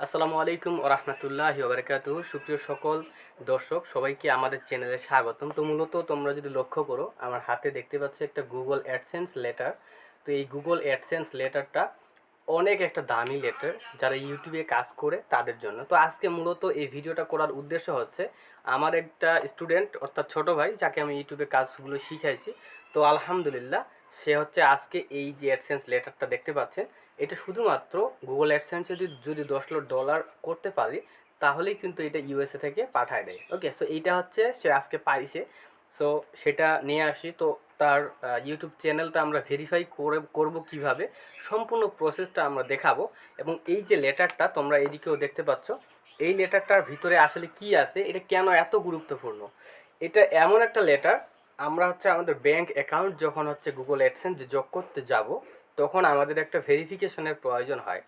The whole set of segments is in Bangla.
আসসালামু আলাইকুম ওয়া রাহমাতুল্লাহি ওয়া বারাকাতুহু। সুপ্রিয় সকল দর্শক সবাইকে আমাদের চ্যানেলে স্বাগতম। তো মূলত তোমরা যদি লক্ষ্য করো আমার হাতে দেখতে পাচ্ছ একটা গুগল অ্যাডসেন্স লেটার। তো এই গুগল অ্যাডসেন্স লেটারটা অনেক একটা দামি লেটার যারা ইউটিউবে কাজ করে তাদের জন্য। তো আজকে মূলত এই ভিডিওটা করার উদ্দেশ্য হচ্ছে আমার একটা স্টুডেন্ট অর্থাৎ ছোট ভাই যাকে আমি ইউটিউবে কাজগুলো শিখাইছি। তো আলহামদুলিল্লাহ সে হচ্ছে আজকে এই যে অ্যাডসেন্স লেটারটা দেখতে পাচ্ছেন, এটা শুধুমাত্র গুগল অ্যাডসেন্সে যদি $10 করতে পারি তাহলেই কিন্তু এটা ইউএসএ থেকে পাঠায় দেয়। ওকে, সো এইটা হচ্ছে সে আজকে পাইছে। সো সেটা নিয়ে আসি। তো তার ইউটিউব চ্যানেলটা আমরা ভেরিফাই করব কিভাবে, সম্পূর্ণ প্রসেসটা আমরা দেখাবো। এবং এই যে লেটারটা তোমরা এদিকেও দেখতে পাচ্ছ, এই লেটারটার ভিতরে আসলে কি আছে, এটা কেন এত গুরুত্বপূর্ণ। এটা এমন একটা লেটার, আমরা হচ্ছে আমাদের ব্যাংক অ্যাকাউন্ট যখন হচ্ছে গুগল অ্যাডসেন্স যোগ করতে যাব তখন আমাদের একটা ভেরিফিকেশনের প্রয়োজন হয়।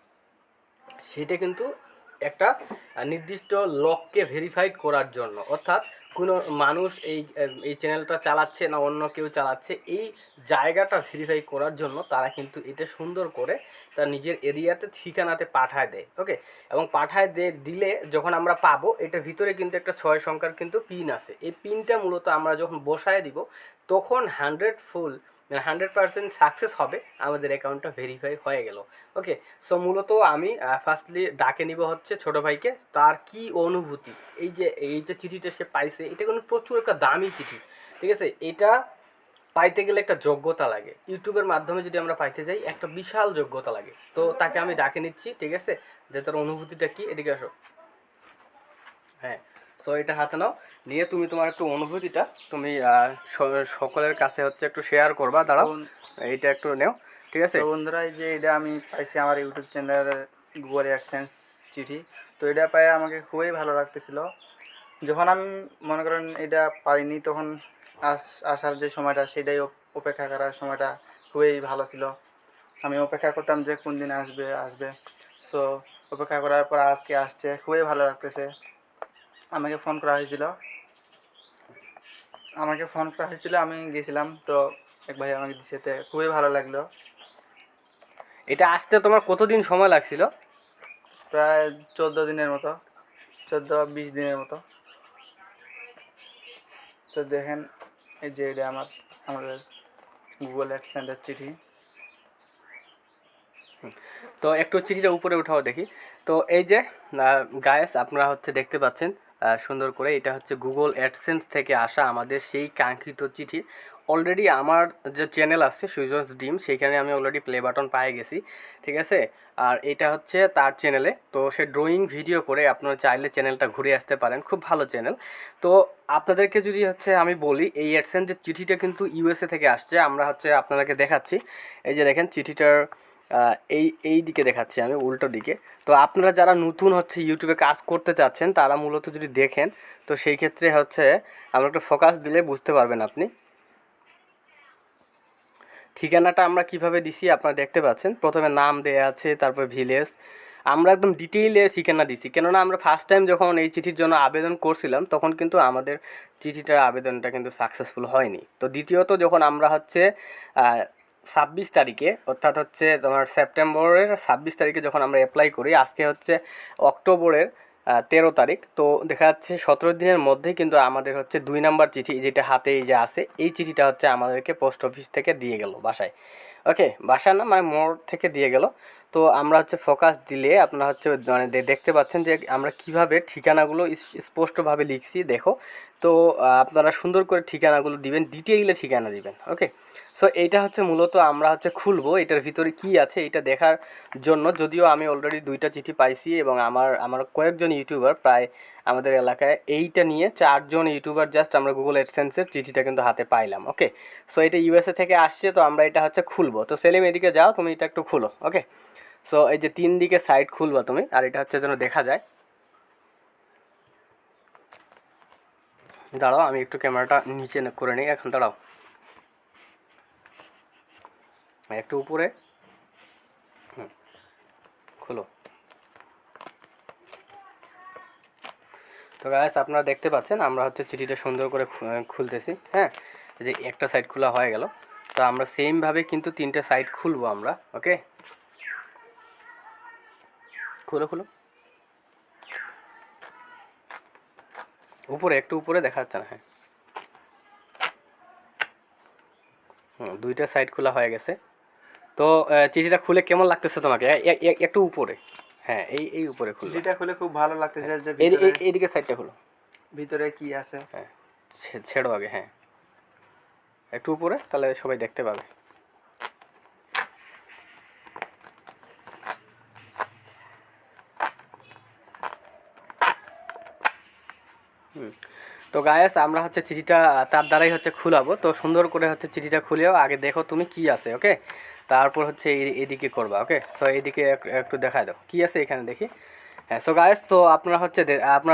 সেটা কিন্তু একটা নির্দিষ্ট লককে ভেরিফাইড করার জন্য, অর্থাৎ কোনো মানুষ এই চ্যানেলটা চালাচ্ছে না অন্য কেউ চালাচ্ছে, এই জায়গাটা ভেরিফাই করার জন্য তারা কিন্তু এটা সুন্দর করে তার নিজের এরিয়াতে ঠিকানাতে পাঠায় দেয়। ওকে, এবং পাঠায় দিলে যখন আমরা পাবো এটার ভিতরে কিন্তু একটা 6 সংখ্যার কিন্তু পিন আছে। এই পিনটা মূলত আমরা যখন বসায় দিব তখন 100% সাকসেস হবে, আমাদের অ্যাকাউন্টটা ভেরিফাই হয়ে গেল। ওকে, সো মূলত আমি ফার্স্টলি ডাকে নিব হচ্ছে ছোটো ভাইকে, তার কি অনুভূতি। এই যে চিঠিটা সে পাইছে, এটা কিন্তু প্রচুর একটা দামি চিঠি। ঠিক আছে, এটা পাইতে গেলে একটা যোগ্যতা লাগে। ইউটিউবের মাধ্যমে যদি আমরা পাইতে যাই একটা বিশাল যোগ্যতা লাগে। তো তাকে আমি ডাকে নিচ্ছি, ঠিক আছে, যে তার অনুভূতিটা কি, এদিকে আসো। হ্যাঁ, সো এটা হাতে নাও, নিয়ে তুমি তোমার একটু অনুভূতিটা তুমি সকলের কাছে হচ্ছে একটু শেয়ার করবা। দাঁড়াও, এইটা একটু নেও, ঠিক আছে। তো বন্ধুরা, এই যে এটা আমি পাইছি আমার ইউটিউব চ্যানেলের গুগল অ্যাডসেন্স চিঠি। তো এটা পাই আমাকে খুবই ভালো লাগতেছিল। যখন আমি মনে করেন এটা পাইনি তখন আসার যে সময়টা, সেটাই অপেক্ষা করার সময়টা খুবই ভালো ছিল। আমি অপেক্ষা করতাম যে কোন দিন আসবে আসবে। সো অপেক্ষা করার পর আজকে আসছে, খুবই ভালো লাগতেছে। আমাকে ফোন করা হয়েছিল আমি গেছিলাম। তো এক ভাই আমাকে দিচ্ছে, খুবই ভালো লাগলো। এটা আসতে তোমার কতদিন সময় লাগছিল? প্রায় 14 দিনের মতো, 14-20 দিনের মতো। তো দেখেন, এই যে এটা আমাদের গুগল অ্যাডসেন্সের চিঠি। তো একটু চিঠিটা উপরে উঠাও দেখি। তো এই যে গায়েস আপনারা হচ্ছে দেখতে পাচ্ছেন সুন্দর করে, এটা হচ্ছে গুগল অ্যাডসেন্স থেকে আসা আমাদের সেই কাঙ্ক্ষিত চিঠি। অলরেডি আমার যে চ্যানেল আছে সুজনস ডিম, সেইখানে আমি অলরেডি প্লে বাটন পেয়ে গেছি, ঠিক আছে। আর এটা হচ্ছে তার চ্যানেলে, তো সে ড্রয়িং ভিডিও করে, আপনারা চাইলে চ্যানেলটা ঘুরে আসতে পারেন, খুব ভালো চ্যানেল। তো আপনাদেরকে যদি হচ্ছে আমি বলি, এই অ্যাডসেন্সের চিঠিটা কিন্তু ইউএসএ থেকে আসছে। আমরা হচ্ছে আপনাদেরকে দেখাচ্ছি, এই যে দেখেন চিঠিটার এই দিকে দেখাচ্ছি আমি, উল্টো দিকে। তো আপনারা যারা নতুন হচ্ছে ইউটিউবে কাজ করতে চাচ্ছেন তারা মূলত যদি দেখেন, তো সেই ক্ষেত্রে হচ্ছে আমরা একটু ফোকাস দিলে বুঝতে পারবেন আপনি। ঠিকানাটা আমরা কিভাবে দিছি আপনারা দেখতে পাচ্ছেন, প্রথমে নাম দেয়া আছে, তারপর ভিলেজ। আমরা একদম ডিটেইলে ঠিকানা দিছি, কেননা আমরা ফার্স্ট টাইম যখন এই চিঠির জন্য আবেদন করছিলাম তখন কিন্তু আমাদের চিঠিটার আবেদনটা কিন্তু সাকসেসফুল হয়নি। তো দ্বিতীয়ত যখন আমরা হচ্ছে 26 তারিখে, অর্থাৎ হচ্ছে তোমার সেপ্টেম্বরের 26 তারিখে যখন আমরা অ্যাপ্লাই করি, আজকে হচ্ছে অক্টোবরের 13 তারিখ, তো দেখা যাচ্ছে 17 দিনের মধ্যেই কিন্তু আমাদের হচ্ছে 2 নাম্বার চিঠি, যেটা হাতে এই যে আছে, এই চিঠিটা হচ্ছে আমাদেরকে পোস্ট অফিস থেকে দিয়ে গেল বাসায়। ওকে, বাসা না মানে মোড় থেকে দিয়ে গেল। তো আমরা হচ্ছে ফোকাস দিলে আপনারা হচ্ছে মানে দেখতে পাচ্ছেন যে আমরা কিভাবে ঠিকানাগুলো স্পষ্টভাবে লিখছি, দেখো। তো আপনারা সুন্দর করে ঠিকানাগুলো দিবেন, ডিটেইলে ঠিকানা দিবেন। ওকে, সো এইটা হচ্ছে মূলত আমরা হচ্ছে খুলবো, এটার ভিতরে কি আছে এটা দেখার জন্য। যদিও আমি অলরেডি 2টা চিঠি পাইছি এবং আমার কয়েকজন ইউটিউবার, প্রায় আমাদের এলাকায় এইটা নিয়ে 4জন ইউটিউবার জাস্ট আমরা গুগল অ্যাডসেন্সের চিঠিটা কিন্তু হাতে পাইলাম। ওকে, সো এটা ইউএসএ থেকে আসছে, তো আমরা এটা হচ্ছে খুলবো। তো সেলিম এদিকে যাও, তুমি এটা একটু খুলো। ওকে, সো এই যে 3 দিকে সাইড খুলবা তুমি, আর এটা হচ্ছে যেন দেখা যায়। দাঁড়াও, আমি একটু ক্যামেরাটা নিচে করে নিই এখন, দাঁড়াও একটু উপরে, খোলো। তো গাইস আপনারা দেখতে পাচ্ছেন আমরা হচ্ছে চিঠিটা সুন্দর করে খুলতেছি। হ্যাঁ, যে একটা সাইড খোলা হয়ে গেল, তো আমরা সেমভাবে কিন্তু 3টে সাইড খুলবো আমরা। ওকে, খুলো খুলো। উপরে একটু উপরে দেখা যাচ্ছে না, হ্যাঁ দুইটা সাইড খোলা হয়ে গেছে। তো চিঠিটা খুলে কেমন লাগতেছে তোমাকে? একটু উপরে, হ্যাঁ এই উপরে খুলবা। চিঠিটা খুলে খুব ভালো লাগতেছে যে এইদিকে সাইডটা খুলো, ভিতরে কি আছে। হ্যাঁ ছেড়ো আগে, হ্যাঁ একটু উপরে, তাহলে সবাই দেখতে পাবে। তো গায়েস আমরা হচ্ছে চিঠিটা তার দ্বারাই হচ্ছে খুলাবো। তো সুন্দর করে হচ্ছে চিঠিটা খুলেও আগে দেখো তুমি কি আছে, ওকে? তারপর হচ্ছে এইদিকে করবা, ওকে? সো এইদিকে একটু দেখায় দাও কি আছে এখানে দেখি। হ্যাঁ, সো গায়েস তো আপনারা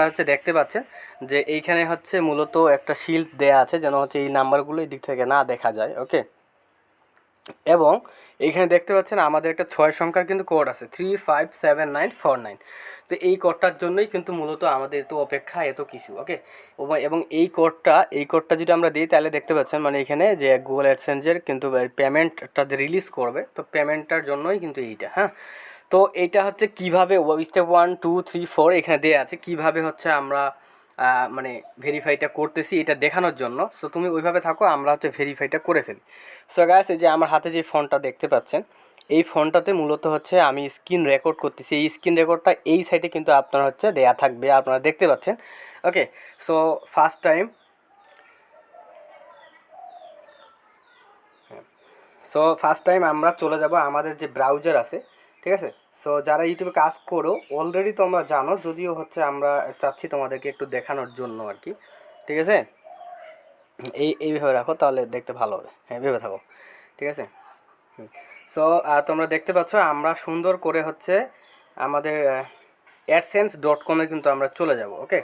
হচ্ছে দেখতে পাচ্ছেন যে এইখানে হচ্ছে মূলত একটা শিল্ড দেয়া আছে যেন হচ্ছে এই নাম্বারগুলো এই দিক থেকে না দেখা যায়, ওকে? এবং এইখানে দেখতে পাচ্ছেন আমাদের একটা 6 সংখ্যার কিন্তু কোড আছে 357949। তো এই কোডটার জন্যই কিন্তু মূলত আমাদের এত অপেক্ষা, এত কিছু, ওকে? এবং এই কোডটা যদি আমরা দিই তাহলে দেখতে পাচ্ছেন মানে এখানে যে গুগল অ্যাডসেন্সের কিন্তু পেমেন্টটা যে রিলিজ করবে, তো পেমেন্টটার জন্যই কিন্তু এইটা, হ্যাঁ। তো এইটা হচ্ছে কীভাবে স্টেপ 1 2 3 4 এখানে দেওয়া আছে কীভাবে হচ্ছে আমরা মানে ভেরিফাইটা করতেছি এটা দেখানোর জন্য। সো তুমি ওইভাবে থাকো, আমরা হচ্ছে ভেরিফাইটা করে ফেলি। সো গাইস এই যে আমার হাতে যে ফোনটা দেখতে পাচ্ছেন, এই ফোনটাতে মূলত হচ্ছে আমি স্ক্রিন রেকর্ড করতেছি। এই স্ক্রিন রেকর্ডটা এই সাইডে কিন্তু আপনার হচ্ছে দেয়া থাকবে, আপনারা দেখতে পাচ্ছেন, ওকে? সো ফার্স্ট টাইম আমরা চলে যাব আমাদের যে ব্রাউজার আছে, ঠিক আছে? সো যারা ইউটিউবে কাজ করো অলরেডি তোমরা জানো, যদিও হচ্ছে আমরা চাচ্ছি তোমাদেরকে একটু দেখানোর জন্য আর কি, ঠিক আছে? এইভাবে রাখো তাহলে দেখতে ভালো হবে, হ্যাঁ ভেবে থাকো, ঠিক আছে? সো তোমরা দেখতে পাচ্ছ আমরা সুন্দর করে হচ্ছে আমাদের adsense.com-এ কিন্তু আমরা চলে যাব, ওকে?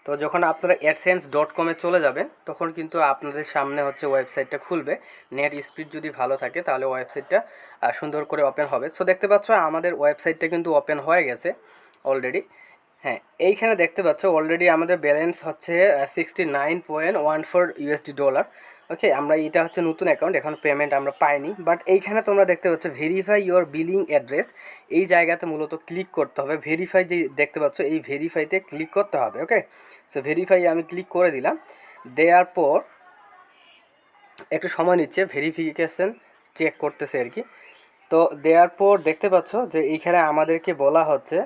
তো যখন আপনারা adsense.com-এ চলে যাবেন তখন কিন্তু আপনাদের সামনে হচ্ছে ওয়েবসাইটটা খুলবে। নেট স্পিড যদি ভালো থাকে তাহলে ওয়েবসাইটটা সুন্দর করে ওপেন হবে। সো দেখতে পাচ্ছ আমাদের ওয়েবসাইটটা কিন্তু ওপেন হয়ে গেছে অলরেডি। হ্যাঁ, এইখানে দেখতে পাচ্ছ অলরেডি আমাদের ব্যালেন্স হচ্ছে $69.14 ওকে? আমরা এটা হচ্ছে নতুন অ্যাকাউন্ট, এখন পেমেন্ট আমরা পাইনি। বাট এইখানে তোমরা দেখতে পাচ্ছ ভেরিফাই ইওর বিলিং অ্যাড্রেস, এই জায়গাতে মূলত ক্লিক করতে হবে। ভেরিফাই যে দেখতে পাচ্ছ এই ভেরিফাইতে ক্লিক করতে হবে, ওকে? সো ভেরিফাই আমি ক্লিক করে দিলাম। দেওয়ার পর একটু সময় নিচ্ছে, ভেরিফিকেশন চেক করতেছে আর কি। তো দেওয়ার পর দেখতে পাচ্ছ যে এইখানে আমাদেরকে বলা হচ্ছে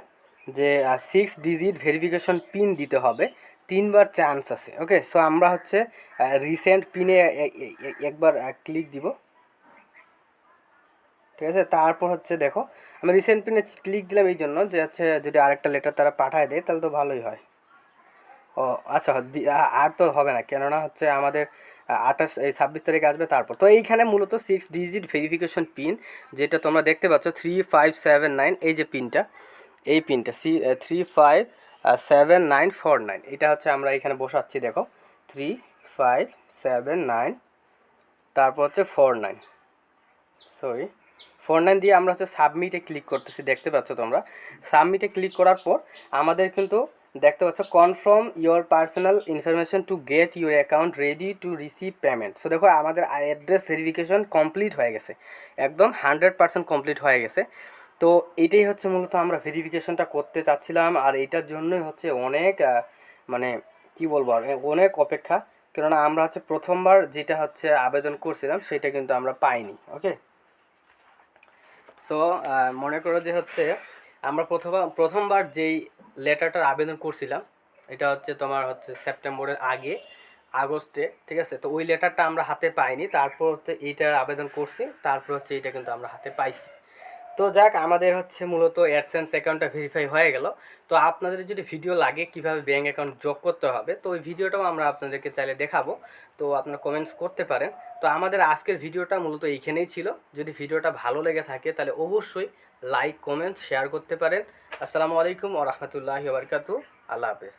যে 6 ডিজিট ভেরিফিকেশন পিন দিতে হবে, 3বার চান্স আছে, ওকে? সো আমরা হচ্ছে রিসেন্ট পিনে একবার ক্লিক দিব, ঠিক আছে? তারপর হচ্ছে দেখো আমি রিসেন্ট পিনে ক্লিক দিলাম এই জন্য যে হচ্ছে যদি আরেকটা লেটার তারা পাঠায় দেয় তাহলে তো ভালোই হয়। ও আচ্ছা, আর তো হবে না, কেননা হচ্ছে আমাদের 26 তারিখে আসবে। তারপর তো এইখানে মূলত 6 ডিজিট ভেরিফিকেশন পিন যেটা তোমরা দেখতে পাচ্ছ 3579, এই যে পিনটা, এই পিনটা 357949, এটা হচ্ছে আমরা এখানে বসাচ্ছি, দেখো 3579 তারপর হচ্ছে 49, সরি 49 দিয়ে আমরা হচ্ছে সাবমিটে ক্লিক করতেছি, দেখতে পাচ্ছ তোমরা। সাবমিটে ক্লিক করার পর আমাদের কিন্তু দেখতে পাচ্ছ confirm your personal information to get your account ready to receive payment. So দেখো আমাদের অ্যাড্রেস ভেরিফিকেশন কমপ্লিট হয়ে গেছে, একদম 100% কমপ্লিট হয়ে গেছে। তো এটাই হচ্ছে মূলত আমরা ভেরিফিকেশনটা করতে চাচ্ছিলাম, আর এইটার জন্যই হচ্ছে অনেক মানে কি বলবো আর অনেক অপেক্ষা, কেননা আমরা হচ্ছে প্রথমবার যেটা হচ্ছে আবেদন করছিলাম সেটা কিন্তু আমরা পাইনি, ওকে? সো মনে করো যে হচ্ছে আমরা প্রথমবার যেই লেটারটার আবেদন করছিলাম এটা হচ্ছে তোমার হচ্ছে সেপ্টেম্বরের আগে, আগস্টে, ঠিক আছে? তো ওই লেটারটা আমরা হাতে পাইনি, তারপর হচ্ছে এইটার আবেদন করছি, তারপর হচ্ছে এইটা কিন্তু আমরা হাতে পাইছি। তো যাক, আমাদের হচ্ছে মূলত অ্যাডসেন্স অ্যাকাউন্টটা ভেরিফাই হয়ে গেল। তো আপনাদের যদি ভিডিও লাগে কিভাবে ব্যাঙ্ক অ্যাকাউন্ট যোগ করতে হবে, তো ওই ভিডিওটাও আমরা আপনাদেরকে চাইলে দেখাবো, তো আপনারা কমেন্টস করতে পারেন। তো আমাদের আজকের ভিডিওটা মূলত এইখানেই ছিল। যদি ভিডিওটা ভালো লেগে থাকে তাহলে অবশ্যই লাইক কমেন্ট শেয়ার করতে পারেন। আসসালামু আলাইকুম ওয়া রাহমাতুল্লাহি ওয়া বারাকাতুহু। আল্লাহ হাফেজ।